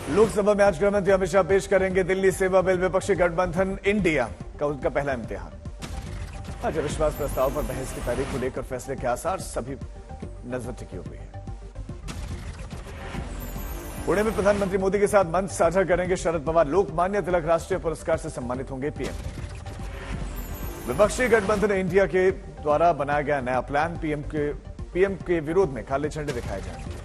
लोकसभा में आज गृहमंत्री अमित शाह पेश करेंगे दिल्ली सेवा बिल। विपक्षी गठबंधन इंडिया का उनका पहला इम्तिहान। आज अविश्वास प्रस्ताव पर बहस की तारीख को लेकर फैसले के आसार सभी नजर टिकी हुई है। पुणे में प्रधानमंत्री मोदी के साथ मंच साझा करेंगे शरद पवार। लोकमान्य तिलक राष्ट्रीय पुरस्कार से सम्मानित होंगे पीएम। विपक्षी गठबंधन इंडिया के द्वारा बनाया गया नया प्लान। पीएम के विरोध में काले झंडे दिखाए जाएंगे।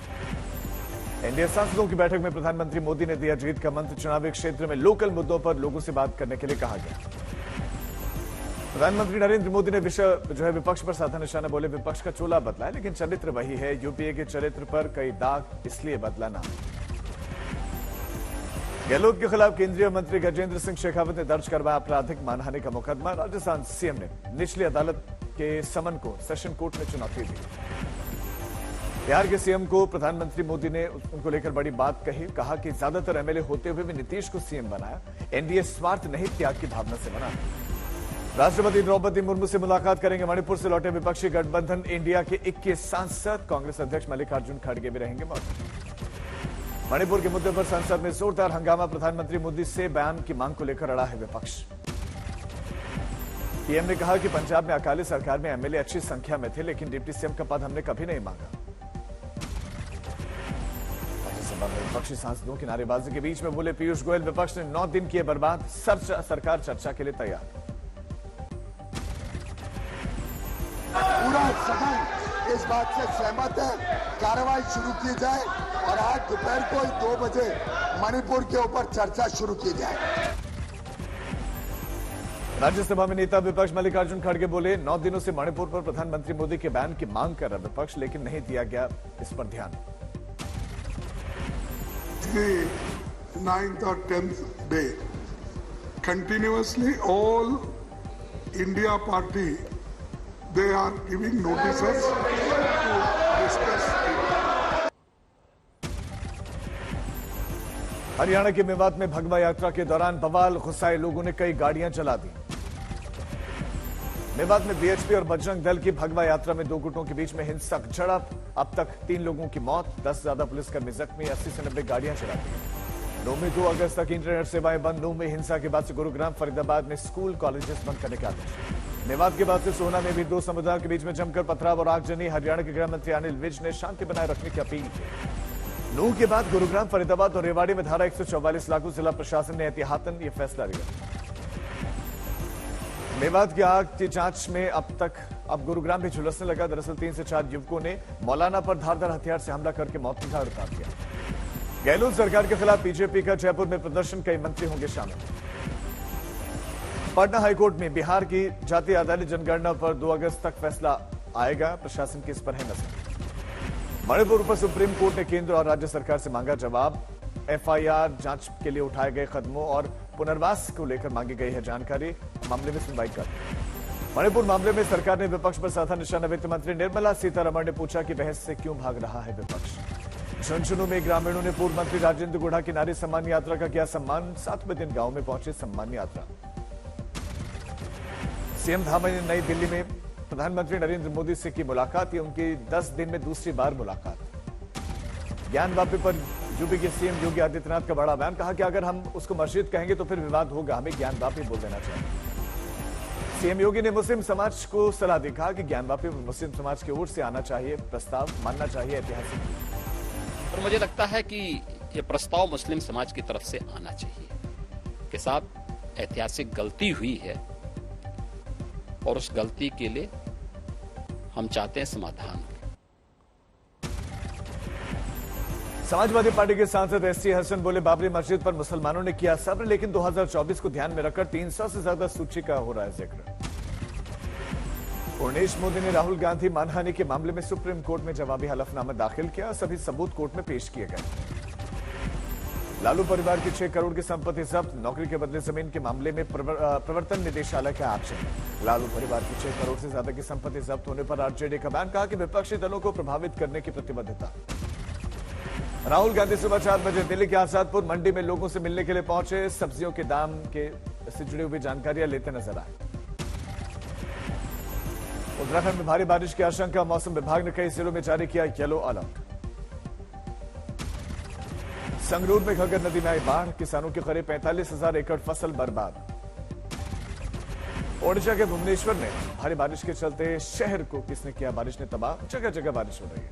एनडीए सांसदों की बैठक में प्रधानमंत्री मोदी ने दिया जीत का मंत्र। चुनावी क्षेत्र में लोकल मुद्दों पर लोगों से बात करने के लिए कहा गया। प्रधानमंत्री नरेंद्र मोदी ने विपक्ष पर साधा निशाना। बोले विपक्ष का चोला बदला है लेकिन चरित्र वही है। यूपीए के चरित्र पर कई दाग इसलिए बदला ना। गहलोत के खिलाफ केंद्रीय मंत्री गजेंद्र सिंह शेखावत ने दर्ज करवाया आपराधिक मानहानि का मुकदमा। राजस्थान सीएम ने निचली अदालत के समन को सेशन कोर्ट में चुनौती दी। बिहार के सीएम को प्रधानमंत्री मोदी ने उनको लेकर बड़ी बात कही। कहा कि ज्यादातर एमएलए होते हुए भी नीतीश को सीएम बनाया। एनडीए स्वार्थ नहीं त्याग की भावना से बना। राष्ट्रपति द्रौपदी मुर्मू से मुलाकात करेंगे। मणिपुर से लौटे विपक्षी गठबंधन इंडिया के 21 सांसद। कांग्रेस अध्यक्ष मल्लिकार्जुन खड़गे भी रहेंगे मौजूद। मणिपुर के मुद्दे पर संसद में जोरदार हंगामा। प्रधानमंत्री मोदी से बयान की मांग को लेकर अड़ा है विपक्ष। पीएम ने कहा कि पंजाब में अकाली सरकार में एमएलए अच्छी संख्या में थे लेकिन डिप्टी सीएम का पद हमने कभी नहीं मांगा। राज्यसभा में विपक्षी सांसदों की नारेबाजी के बीच में बोले पीयूष गोयल। विपक्ष ने 9 दिन किए बर्बाद। सरकार चर्चा के लिए तैयार। पूरा सदन इस बात से सहमत है कार्रवाई शुरू की जाए और आज दोपहर को 2 बजे मणिपुर के ऊपर चर्चा शुरू की जाए। राज्यसभा में नेता विपक्ष मल्लिकार्जुन खड़गे बोले 9 दिनों से मणिपुर पर प्रधानमंत्री मोदी के बयान की मांग कर रहा विपक्ष लेकिन नहीं दिया गया इस पर ध्यान। 9th or 10th day continuously all India party they are giving notices to discuss it. Haryana के मेवात में भगवा यात्रा के दौरान बवाल। गुस्साए लोगों ने कई गाड़ियां जला दी। मेवात में बीएचपी और बजरंग दल की भगवा यात्रा में 2 गुटों के बीच में हिंसक झड़प। अब तक 3 लोगों की मौत, 10 से ज्यादा पुलिसकर्मी जख्मी। 80 से 90 गाड़ियां चला दी। नूंह में 2 अगस्त तक इंटरनेट सेवाएं बंद। नूंह में हिंसा के बाद से गुरुग्राम फरीदाबाद में स्कूल कॉलेजेस बंद करने का आदेश। मेवात के बाद से सोहना में भी 2 समुदायों के बीच में जमकर पथराव और आगजनी। हरियाणा के गृह मंत्री अनिल विज ने शांति बनाए रखने की अपील की। नूंह के बाद गुरुग्राम फरीदाबाद और रेवाड़ी में धारा 144 लागू। जिला प्रशासन ने एहतियातन यह फैसला लिया। मेवात की आग की जांच में अब गुरुग्राम भी झुलसने लगा। दरअसल 3 से 4 युवकों ने मौलाना पर धारदार हथियार से हमला करके मौत की घाट उतार दिया। गहलोत सरकार के खिलाफ बीजेपी का जयपुर में प्रदर्शन। कई मंत्री होंगे शामिल। पटना हाईकोर्ट में बिहार की जातीय आधारित जनगणना पर 2 अगस्त तक फैसला आएगा। प्रशासन की इस पर है नजर। मणिपुर पर सुप्रीम कोर्ट ने केंद्र और राज्य सरकार से मांगा जवाब। एफआईआर जांच के लिए उठाए गए कदमों और पुनर्वास को लेकर मांगी गई है जानकारी। मामले में सुनवाई कर मणिपुर मामले में सरकार ने विपक्ष पर साधा निशाना। वित्त मंत्री निर्मला सीतारमण ने पूछा कि बहस से क्यों भाग रहा है विपक्ष। झुंझुनू में ग्रामीणों ने पूर्व मंत्री राजेंद्र गुढ़ा की नारी सम्मान यात्रा का किया सम्मान। 7वें दिन गांव में पहुंचे सम्मान यात्रा। सीएम धामी ने नई दिल्ली में प्रधानमंत्री नरेंद्र मोदी से की मुलाकात। ये उनकी 10 दिन में दूसरी बार मुलाकात। ज्ञानवापी पर यूपी के सीएम योगी आदित्यनाथ का बड़ा बयान। कहा कि अगर हम उसको मस्जिद कहेंगे तो फिर विवाद होगा, हमें ज्ञानवापी बोल देना चाहिए। सीएम योगी ने मुस्लिम समाज को सलाह दी। कहा कि ज्ञानवापी मुस्लिम समाज की ओर से आना चाहिए, प्रस्ताव मानना चाहिए ऐतिहासिक। और मुझे लगता है कि ये प्रस्ताव मुस्लिम समाज की तरफ से आना चाहिए। के साथ ऐतिहासिक गलती हुई है और उस गलती के लिए हम चाहते हैं समाधान। समाजवादी पार्टी के सांसद एसटी हसन बोले बाबरी मस्जिद पर मुसलमानों ने किया सब्र लेकिन 2024 को ध्यान में रखकर 300 से ज्यादा सूची का हो रहा है जिक्र। पूर्णेश मोदी ने राहुल गांधी मानहानि के मामले में सुप्रीम कोर्ट में जवाबी हलफनामा दाखिल किया। सभी सबूत कोर्ट में पेश किए गए। लालू परिवार की 6 करोड़ की संपत्ति जब्त। नौकरी के बदले जमीन के मामले में प्रवर्तन निदेशालय का एक्शन। लालू परिवार की 6 करोड़ से ज्यादा की संपत्ति जब्त होने पर आरजेडी का बयान। कहा कि विपक्षी दलों को प्रभावित करने की प्रतिबद्धता। राहुल गांधी सुबह 4 बजे दिल्ली के आजादपुर मंडी में लोगों से मिलने के लिए पहुंचे। सब्जियों के दाम से जुड़ी हुई जानकारियां लेते नजर आए। उत्तराखंड में भारी बारिश की आशंका। मौसम विभाग ने कई जिलों में जारी किया येलो अलर्ट। संगरूर में घग्गर नदी में आई बाढ़, किसानों की करीब 45,000 एकड़ फसल बर्बाद। ओडिशा के भुवनेश्वर में भारी बारिश के चलते शहर को किसने किया बारिश ने तबाह, जगह जगह बारिश हो रही है।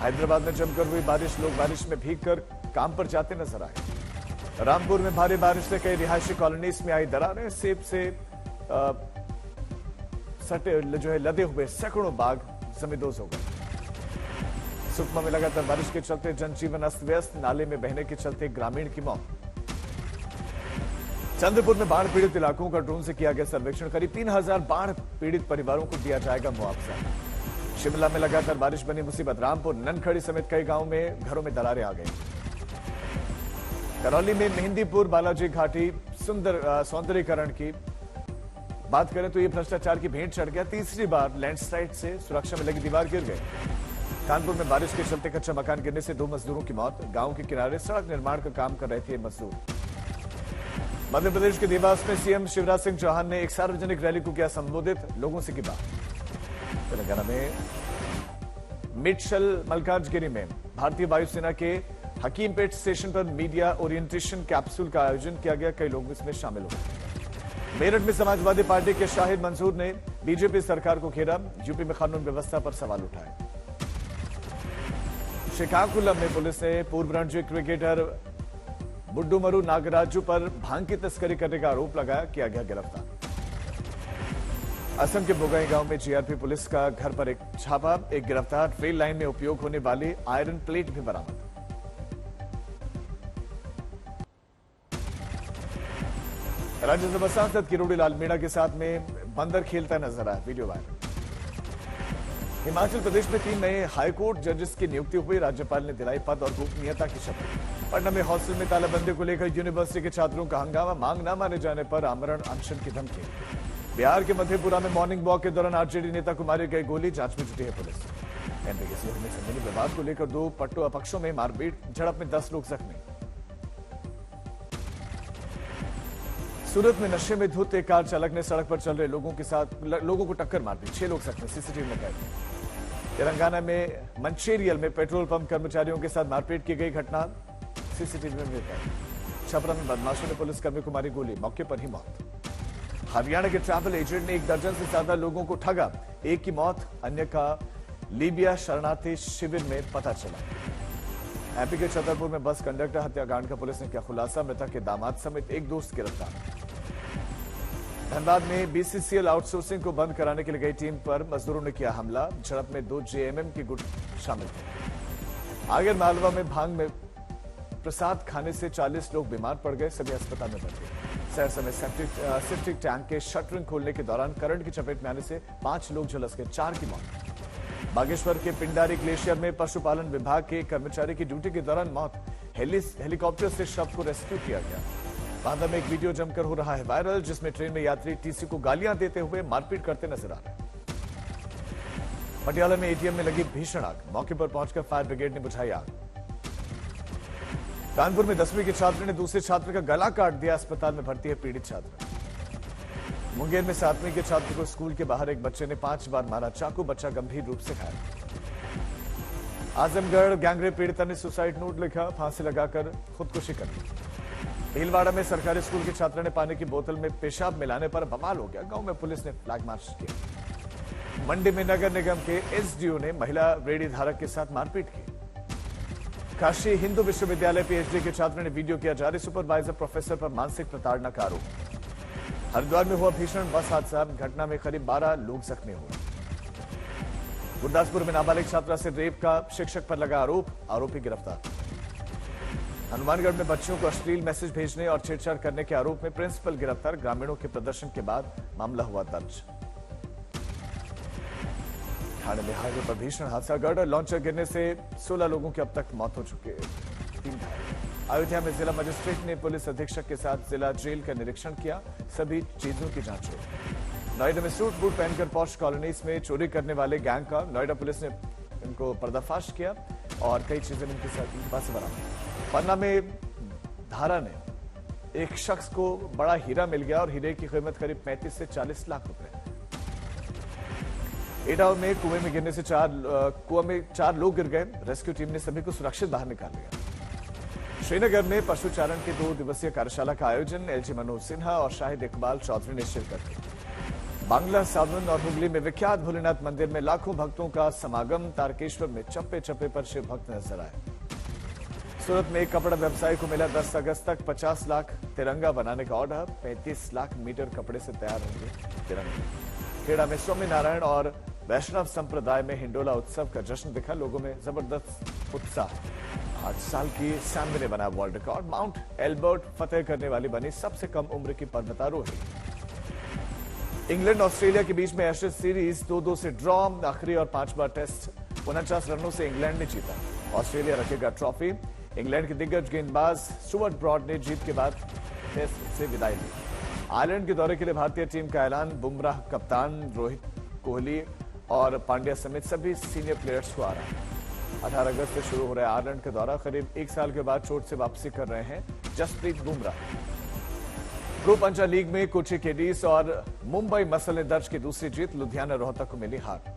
हैदराबाद में जमकर हुई बारिश, लोग बारिश में भीगकर काम पर जाते नजर आए। रामपुर में भारी बारिश से कई रिहायशी कॉलोनीज में आई दरारें, सेब से सटे लदे हुए सैकड़ों बाग जमींदोज हो गए। सुकमा में लगातार बारिश के चलते जनजीवन अस्त व्यस्त, नाले में बहने के चलते ग्रामीण की मौत। चंद्रपुर में बाढ़ पीड़ित इलाकों का ड्रोन से किया गया सर्वेक्षण, करीब 3,000 बाढ़ पीड़ित परिवारों को दिया जाएगा मुआवजा। शिमला में लगातार बारिश बनी मुसीबत, रामपुर, ननखड़ी समेत कई गांवों में घरों में दरारें आ गई। करौली में मेहंदीपुर बालाजी घाटी सौंदर्यीकरण की बात करें तो यह भ्रष्टाचार की भेंट चढ़ गया। तीसरी बार लैंडस्लाइड से सुरक्षा में लगी दीवार गिर गई। कानपुर में बारिश के चलते कच्चा मकान गिरने से 2 मजदूरों की मौत, गांव के किनारे सड़क निर्माण का काम कर रहे थे मजदूर। मध्य प्रदेश के देवास में सीएम शिवराज सिंह चौहान ने एक सार्वजनिक रैली को किया संबोधित, लोगों से की बात। तेलंगाना में मिट्शल मल्काजगिरी में भारतीय वायुसेना के हकीमपेट स्टेशन पर मीडिया ओरिएंटेशन कैप्सूल का आयोजन किया गया, कई लोग इसमें शामिल हुए। मेरठ में समाजवादी पार्टी के शाहिद मंसूर ने बीजेपी सरकार को घेरा, यूपी में कानून व्यवस्था पर सवाल उठाए। श्रीकाकुलम में पुलिस ने पूर्व रणजी क्रिकेटर बुड्डूमरू नागराजू पर भांग की तस्करी करने का आरोप लगाया, किया गया गिरफ्तार। असम के बोगाई गांव में जीआरपी पुलिस का घर पर एक छापा, एक गिरफ्तार, रेल लाइन में उपयोग होने वाली आयरन प्लेट भी बरामद। राज्यसभा सांसद किरोड़ी लाल मीणा के साथ में बंदर खेलता नजर आया, वीडियो वायरल। हिमाचल प्रदेश में 3 नए हाईकोर्ट जजेस की नियुक्ति हुई, राज्यपाल ने दिलाई पद और गोपनीयता की शपथ। पटना में हॉस्टल में तालाबंदी को लेकर यूनिवर्सिटी के छात्रों का हंगामा, मांग न माने जाने पर आमरण अनशन की धमकी। बिहार के मधेपुरा में मॉर्निंग वॉक के दौरान आरजेडी नेता को मारी गई गोली, जांच में जुटी है पुलिस। एमपी के सीएम में जमीनी विवाद को लेकर 2 पट्टू अपक्षों में मारपीट, झड़प में 10 लोग जख्मी। सूरत में नशे में धुत एक कार चालक ने सड़क पर चल रहे लोगों को टक्कर मार दी, 6 लोग जख्मी, सीसीटीवी में कैद। तेलंगाना में मंचेरियल में पेट्रोल पंप कर्मचारियों के साथ मारपीट की गई घटना, सीसीटीवी में कैद। छपरा में बदमाशों ने पुलिसकर्मी को मारी गोली, मौके पर ही मौत। हरियाणा के ट्रैवल एजेंट ने 1 दर्जन से ज्यादा लोगों को ठगा, एक की मौत, अन्य का लीबिया शरणार्थी शिविर में पता चला। एमपी के छतरपुर में बस कंडक्टर हत्याकांड का पुलिस ने किया खुलासा, मृतक के दामाद समेत एक दोस्त गिरफ्तार। धनबाद में बीसीसीएल आउटसोर्सिंग को बंद कराने के लिए गई टीम पर मजदूरों ने किया हमला, झड़प में 2 जेएमएम के गुट शामिल थे। आगर मालवा में भांग में प्रसाद खाने से 40 लोग बीमार पड़ गए, सभी अस्पताल में भर्ती। सहरसा में सेप्टिक टैंक के शटरिंग खोलने के दौरान करंट की चपेट में आने से 5 लोग झुलस गए, 4 की मौत। बागेश्वर के पिंडारी ग्लेशियर में पशुपालन विभाग के कर्मचारी की ड्यूटी के दौरान मौत, हेलीकॉप्टर से शव को रेस्क्यू किया गया। बांदा में एक वीडियो जमकर हो रहा है वायरल, जिसमें ट्रेन में यात्री टीसी को गालियां देते हुए मारपीट करते नजर आ रहे हैं। पटियाला में एटीएम में लगी भीषण आग, मौके पर पहुंचकर फायर ब्रिगेड ने बुझाई आग। कानपुर में 10वीं के छात्र ने दूसरे छात्र का गला काट दिया, अस्पताल में भर्ती है पीड़ित छात्र। मुंगेर में 7वीं के छात्र को स्कूल के बाहर एक बच्चे ने 5 बार मारा चाकू, बच्चा गंभीर रूप से घायल। आजमगढ़ गैंगरेप पीड़िता ने सुसाइड नोट लिखा, फांसी लगाकर खुदकुशी कर ली। भीलवाड़ा में सरकारी स्कूल के छात्र ने पानी की बोतल में पेशाब मिलाने पर बवाल हो गया, गांव में पुलिस ने फ्लैग मार्च किया। मंडी में नगर निगम के एसडीओ ने महिला रेडी धारक के साथ मारपीट की। काशी हिंदू विश्वविद्यालय पीएचडी के छात्र ने वीडियो किया जारी, सुपरवाइजर प्रोफेसर पर मानसिक प्रताड़ना का आरोप। हरिद्वार में हुआ भीषण बस हादसा, घटना में करीब 12 लोग जख्मी हुए। गुरदासपुर में नाबालिग छात्रा से रेप का शिक्षक पर लगा आरोप, आरोपी गिरफ्तार। हनुमानगढ़ में बच्चों को अश्लील मैसेज भेजने और छेड़छाड़ करने के आरोप में प्रिंसिपल गिरफ्तार, ग्रामीणों के प्रदर्शन के बाद मामला हुआ दर्ज। ठाणे में हाईवे पर भीषण हादसा, गर्डर लॉन्चर गिरने से 16 लोगों की अब तक मौत हो चुकी है, 3 घायल। अयोध्या में जिला मजिस्ट्रेट ने पुलिस अधीक्षक के साथ जिला जेल का निरीक्षण किया, सभी चीजों की जांच हुई। नोएडा में सूट बूट पहनकर पॉश कॉलोनीज में चोरी करने वाले गैंग का नोएडा पुलिस ने इनको पर्दाफाश किया और कई चीजें इनके साथ पास बरामद। पन्ना में धारा ने एक शख्स को बड़ा हीरा मिल गया और हीरे की कीमत करीब 35 से 40 लाख रुपए। एटावा में कुएं में गिरने से 4 लोग गिर गए, रेस्क्यू टीम ने सभी को सुरक्षित बाहर निकाल लिया। श्रीनगर में पशुचारण की 2 दिवसीय कार्यशाला का आयोजन एलजी मनोज सिन्हा और शाहिद इकबाल चौधरी ने शिरकत की। बांग्ला सावन और हुगली में विख्यात भोलेनाथ मंदिर में लाखों भक्तों का समागम। तारकेश्वर में चप्पे चप्पे पर शिव भक्त नजर आए। सूरत में एक कपड़ा व्यवसायी को मिला 10 अगस्त तक 50 लाख तिरंगा बनाने का ऑर्डर। 35 लाख मीटर कपड़े से तैयार होंगे तिरंगे। खेड़ा में स्वामी नारायण और वैष्णव संप्रदाय में हिंडोला उत्सव का जश्न दिखा। लोगों में जबरदस्त उत्साह। 8 साल की सैम्बी ने बना वर्ल्ड रिकॉर्ड। माउंट एल्बर्ट फतेह करने वाली बनी सबसे कम उम्र की पर्वतारोही। इंग्लैंड ऑस्ट्रेलिया के बीच में एशेज सीरीज 2-2 से ड्रॉ। आखिरी और 5वां टेस्ट 49 रनों से इंग्लैंड ने जीता। ऑस्ट्रेलिया रखेगा ट्रॉफी। इंग्लैंड के दिग्गज गेंदबाज स्टुअर्ट ब्रॉड ने जीत के बाद टेस्ट से विदाई ली। आयरलैंड के दौरे के लिए भारतीय टीम का ऐलान। बुमराह कप्तान, रोहित कोहली और पांड्या समेत सभी सीनियर प्लेयर्स को आ रहा है। 18 अगस्त से शुरू हो रहा है आयरलैंड का दौरा। करीब 1 साल के बाद चोट से वापसी कर रहे हैं जसप्रीत बुमराह। प्रो पंचा लीग में कोची केडीज और मुंबई मसल ने दर्ज की दूसरी जीत। लुधियाना रोहतक को मिली हार।